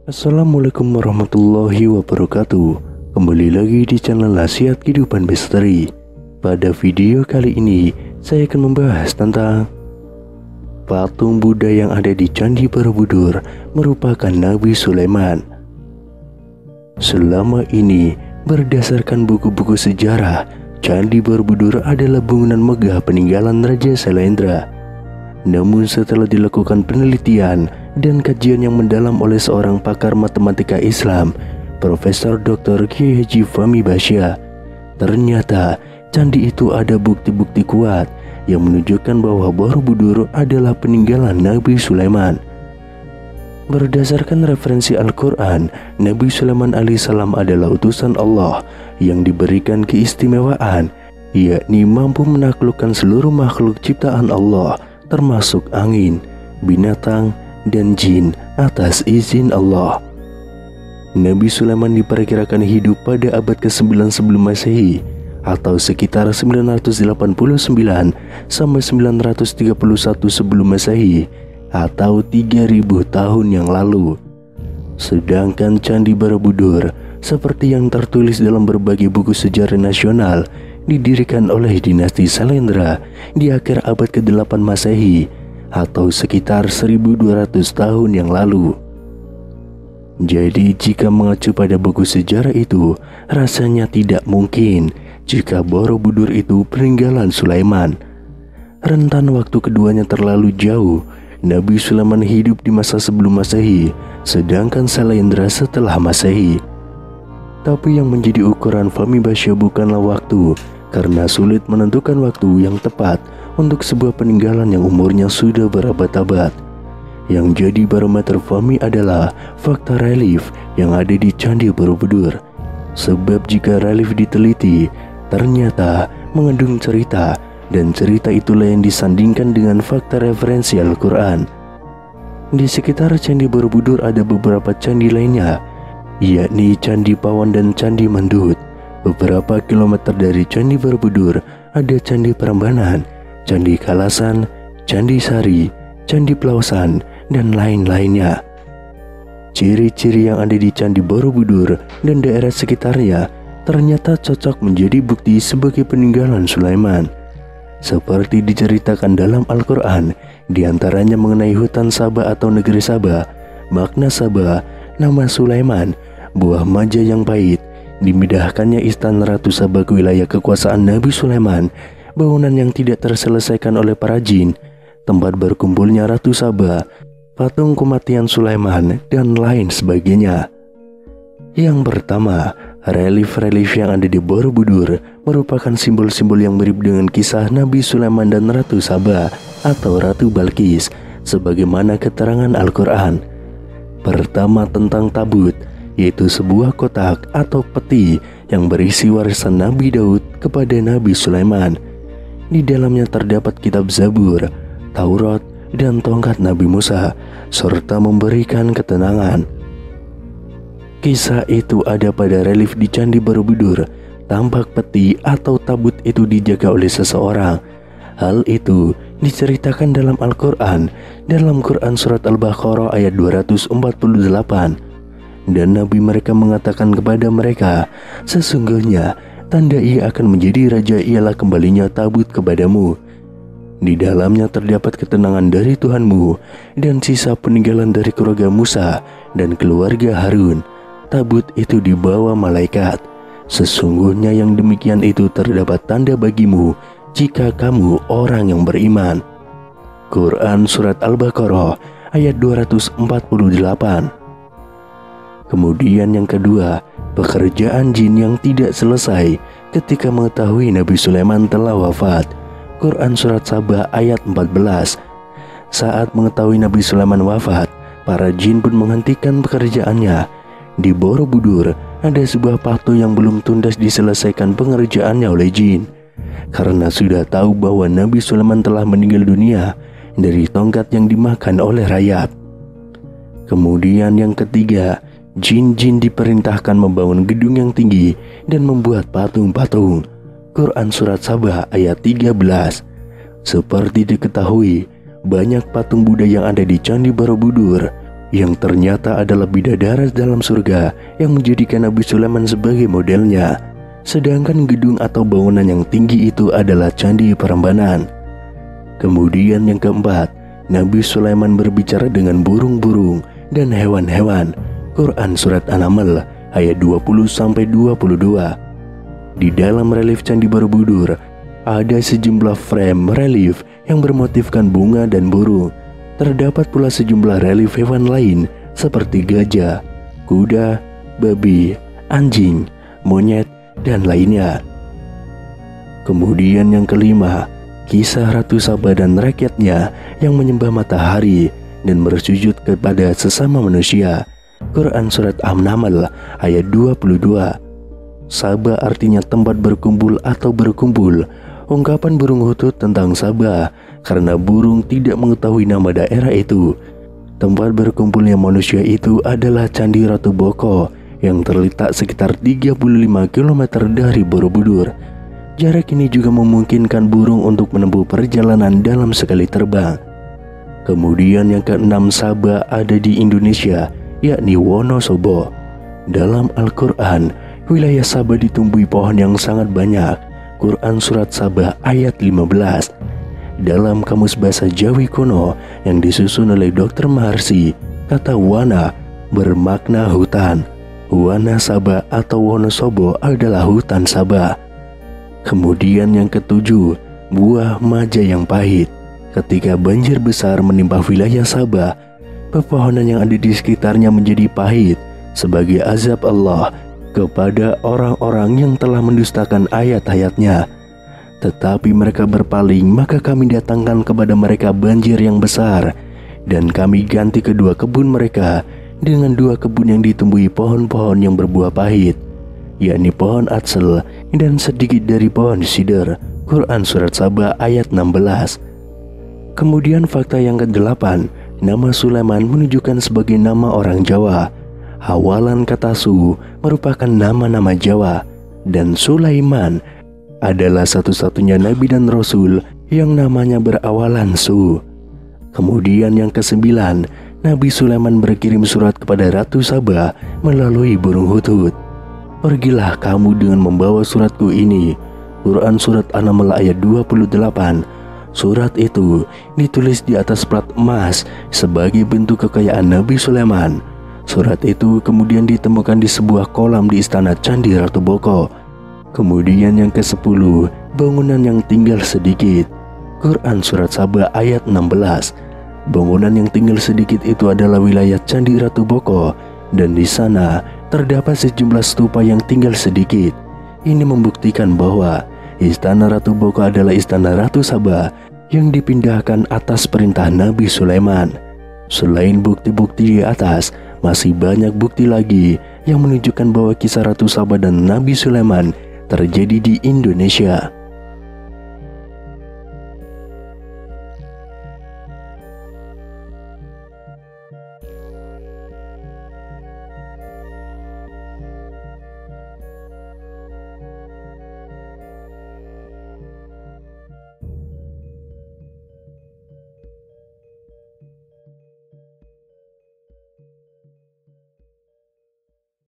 Assalamualaikum warahmatullahi wabarakatuh. Kembali lagi di channel Nasihat Kehidupan Misteri. Pada video kali ini saya akan membahas tentang patung Buddha yang ada di Candi Borobudur merupakan Nabi Sulaiman. Selama ini berdasarkan buku-buku sejarah, Candi Borobudur adalah bangunan megah peninggalan Raja Sailendra. Namun setelah dilakukan penelitian dan kajian yang mendalam oleh seorang pakar matematika Islam, Profesor Dr. Kiai Haji Fahmi Bahsyah, ternyata candi itu ada bukti-bukti kuat yang menunjukkan bahwa Borobudur adalah peninggalan Nabi Sulaiman. Berdasarkan referensi Al-Quran, Nabi Sulaiman alaihissalam adalah utusan Allah yang diberikan keistimewaan, yakni mampu menaklukkan seluruh makhluk ciptaan Allah, termasuk angin, binatang, dan jin atas izin Allah. Nabi Sulaiman diperkirakan hidup pada abad ke-9 sebelum Masehi atau sekitar 989 sampai 931 sebelum Masehi atau 3000 tahun yang lalu. Sedangkan Candi Borobudur seperti yang tertulis dalam berbagai buku sejarah nasional didirikan oleh dinasti Sailendra di akhir abad ke-8 Masehi atau sekitar 1200 tahun yang lalu. Jadi jika mengacu pada buku sejarah itu, rasanya tidak mungkin jika Borobudur itu peninggalan Sulaiman. Rentan waktu keduanya terlalu jauh. Nabi Sulaiman hidup di masa sebelum Masehi, sedangkan Sailendra setelah Masehi. Tapi yang menjadi ukuran Fahmi Bahsyah bukanlah waktu, karena sulit menentukan waktu yang tepat untuk sebuah peninggalan yang umurnya sudah berabad-abad. Yang jadi barometer Fahmi adalah fakta relief yang ada di Candi Borobudur. Sebab jika relief diteliti, ternyata mengandung cerita, dan cerita itulah yang disandingkan dengan fakta referensi Al-Quran. Di sekitar Candi Borobudur ada beberapa candi lainnya, yakni Candi Pawan dan Candi Mandut. Beberapa kilometer dari Candi Borobudur ada Candi Prambanan, Candi Kalasan, Candi Sari, Candi Plausan, dan lain-lainnya. Ciri-ciri yang ada di Candi Borobudur dan daerah sekitarnya ternyata cocok menjadi bukti sebagai peninggalan Sulaiman. Seperti diceritakan dalam Al-Quran, diantaranya mengenai hutan Sabah atau negeri Sabah, makna Sabah, nama Sulaiman, buah maja yang pahit. Dimidahkannya istana Ratu Sabah ke wilayah kekuasaan Nabi Sulaiman, bangunan yang tidak terselesaikan oleh para jin, tempat berkumpulnya Ratu Sabah, patung kematian Sulaiman, dan lain sebagainya. Yang pertama, relief-relief yang ada di Borobudur merupakan simbol-simbol yang mirip dengan kisah Nabi Sulaiman dan Ratu Sabah atau Ratu Balqis, sebagaimana keterangan Al-Quran. Pertama tentang tabut, yaitu sebuah kotak atau peti yang berisi warisan Nabi Daud kepada Nabi Sulaiman. Di dalamnya terdapat kitab Zabur, Taurat, dan tongkat Nabi Musa, serta memberikan ketenangan. Kisah itu ada pada relief di Candi Borobudur. Tampak peti atau tabut itu dijaga oleh seseorang. Hal itu diceritakan dalam Al-Quran, dalam Quran Surat Al-Baqarah ayat 248. Dan Nabi mereka mengatakan kepada mereka, sesungguhnya tanda ia akan menjadi raja ialah kembalinya tabut kepadamu. Di dalamnya terdapat ketenangan dari Tuhanmu dan sisa peninggalan dari keluarga Musa dan keluarga Harun. Tabut itu dibawa malaikat. Sesungguhnya yang demikian itu terdapat tanda bagimu jika kamu orang yang beriman. Quran Surat Al-Baqarah ayat 248. Kemudian yang kedua, pekerjaan jin yang tidak selesai ketika mengetahui Nabi Sulaiman telah wafat. Quran Surat Sabah ayat 14. Saat mengetahui Nabi Sulaiman wafat, para jin pun menghentikan pekerjaannya. Di Borobudur ada sebuah patung yang belum tuntas diselesaikan pengerjaannya oleh jin. Karena sudah tahu bahwa Nabi Sulaiman telah meninggal dunia dari tongkat yang dimakan oleh rayap. Kemudian yang ketiga, jin-jin diperintahkan membangun gedung yang tinggi dan membuat patung-patung. Quran Surat Sabah ayat 13. Seperti diketahui, banyak patung Buddha yang ada di Candi Borobudur. yang ternyata adalah bidadari dalam surga yang menjadikan Nabi Sulaiman sebagai modelnya. Sedangkan gedung atau bangunan yang tinggi itu adalah Candi Prambanan. Kemudian yang keempat, Nabi Sulaiman berbicara dengan burung-burung dan hewan-hewan. Quran Surat An-Naml ayat 20-22. Di dalam relief Candi Borobudur ada sejumlah frame relief yang bermotifkan bunga dan burung. Terdapat pula sejumlah relief hewan lain seperti gajah, kuda, babi, anjing, monyet, dan lainnya. Kemudian yang kelima, kisah Ratu Saba dan rakyatnya yang menyembah matahari dan bersujud kepada sesama manusia. Quran Surat An-Naml ayat 22. Saba artinya tempat berkumpul atau berkumpul. Ungkapan burung hutut tentang Saba karena burung tidak mengetahui nama daerah itu. Tempat berkumpulnya manusia itu adalah Candi Ratu Boko yang terletak sekitar 35 km dari Borobudur. Jarak ini juga memungkinkan burung untuk menempuh perjalanan dalam sekali terbang. Kemudian yang keenam, Saba ada di Indonesia, yakni Wonosobo. Dalam Al-Quran, wilayah Saba ditumbuhi pohon yang sangat banyak. Quran Surat Saba ayat 15. Dalam Kamus Bahasa Jawi Kuno yang disusun oleh Dr. Maharsi, kata wana bermakna hutan. Wana Saba atau Wonosobo adalah hutan Saba. Kemudian yang ketujuh, buah maja yang pahit. Ketika banjir besar menimpa wilayah Saba, pepohonan yang ada di sekitarnya menjadi pahit sebagai azab Allah kepada orang-orang yang telah mendustakan ayat-ayatnya. Tetapi mereka berpaling, maka kami datangkan kepada mereka banjir yang besar, dan kami ganti kedua kebun mereka dengan dua kebun yang ditumbuhi pohon-pohon yang berbuah pahit, yakni pohon atsel dan sedikit dari pohon sider. Quran Surat Saba ayat 16. Kemudian fakta yang ke-8, nama Sulaiman menunjukkan sebagai nama orang Jawa. Hawalan kata Su merupakan nama-nama Jawa, dan Sulaiman adalah satu-satunya nabi dan rasul yang namanya berawalan Su. Kemudian yang ke-9, Nabi Sulaiman berkirim surat kepada Ratu Saba melalui burung hutut. Pergilah kamu dengan membawa suratku ini. Quran Surat An-Naml ayat 28. Surat itu ditulis di atas plat emas sebagai bentuk kekayaan Nabi Sulaiman. Surat itu kemudian ditemukan di sebuah kolam di istana Candi Ratu Boko. Kemudian yang ke-10, bangunan yang tinggal sedikit. Quran Surat Saba ayat 16. Bangunan yang tinggal sedikit itu adalah wilayah Candi Ratu Boko, dan di sana terdapat sejumlah stupa yang tinggal sedikit. Ini membuktikan bahwa istana Ratu Boko adalah istana Ratu Saba yang dipindahkan atas perintah Nabi Sulaiman. Selain bukti-bukti di atas, masih banyak bukti lagi yang menunjukkan bahwa kisah Ratu Saba dan Nabi Sulaiman terjadi di Indonesia.